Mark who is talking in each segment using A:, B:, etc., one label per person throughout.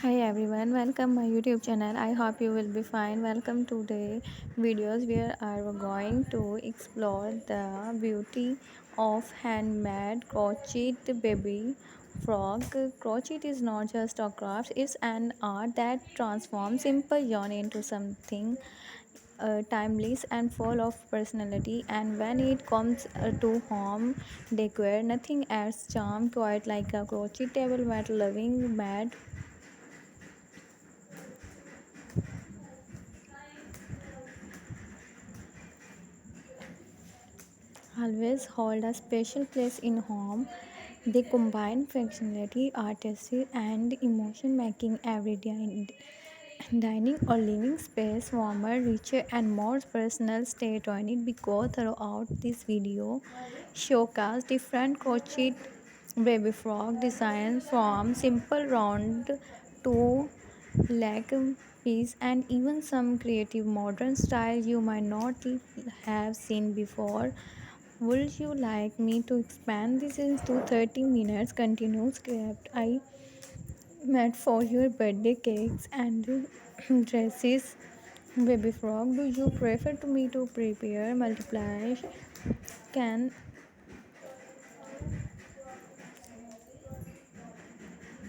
A: Hi everyone, welcome my YouTube channel. I hope you will be fine. Welcome to the videos where I am going to explore the beauty of handmade crochet baby frog. Crochet is not just a craft; it's an art that transforms simple yarn into something timeless and full of personality. And when it comes to home decor, nothing adds charm quite like a crochet table mat loving mat always hold a special place in home. They combine functionality, artistry, and emotion, making every dining or living space warmer, richer, and more personal. Stay tuned because throughout this video, showcase different crochet baby frog designs from simple round to leg piece and even some creative modern style you might not have seen before. Would you like me to expand this into 30 minutes continuous script? I meant for your birthday cakes and dresses. Baby frog, do you prefer to me to prepare multiply? Can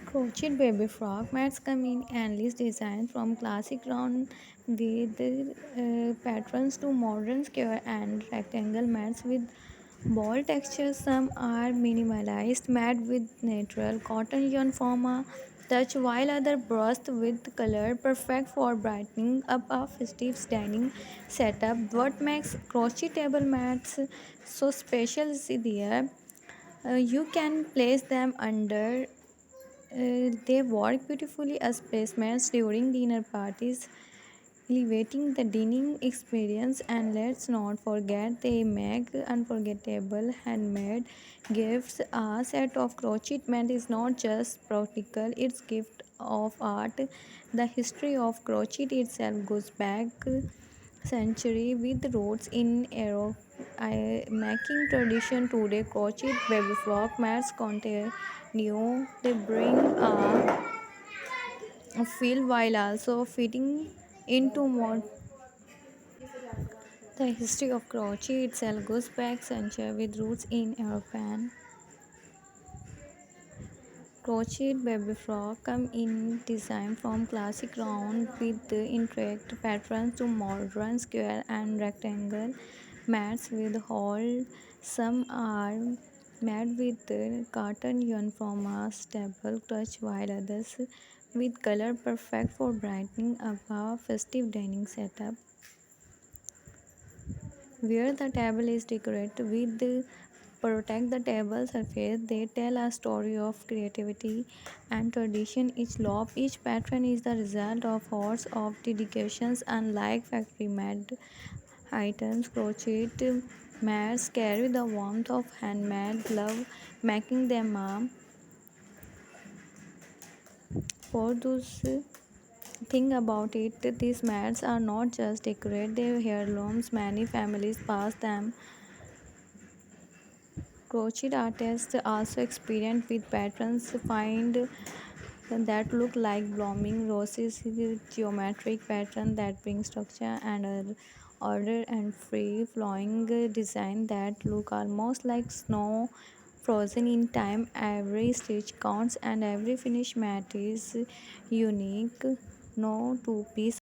A: crochet baby frog mats come in endless designs from classic round with patterns to modern square and rectangle mats with bold textures. Some are minimalized, matte with natural cotton yarn form a touch, while other burst with color, perfect for brightening up a festive dining setup. What makes crochet table mats so special is there. You can place them under they work beautifully as placements during dinner parties, elevating the dining experience. And let's not forget they make unforgettable handmade gifts. A set of crochet mat is not just practical, it's gift of art. The history of crochet itself goes back century with roots in Europe. Making tradition today, crochet baby frog mats continue. They bring a feel while also fitting into more. The history of crochet itself goes back centuries with roots in European. Crochet baby frog come in design from classic round with intricate patterns to modern square and rectangle mats with hole. Some are made with cotton yarn from a stable touch, while others with color perfect for brightening up a festive dining setup. Where the table is decorated with protect the table surface, they tell a story of creativity and tradition. Each pattern is the result of hours of dedications. Unlike factory made items, crochet mats carry the warmth of handmade love, making them for those thing about it. These mats are not just decorate; they're heirlooms. Many families pass them. Crochet artists also experiment with patterns find that look like blooming roses with geometric pattern that bring structure and order and free flowing design that look almost like snow frozen in time. Every stitch counts and every finish mat is unique. No two piece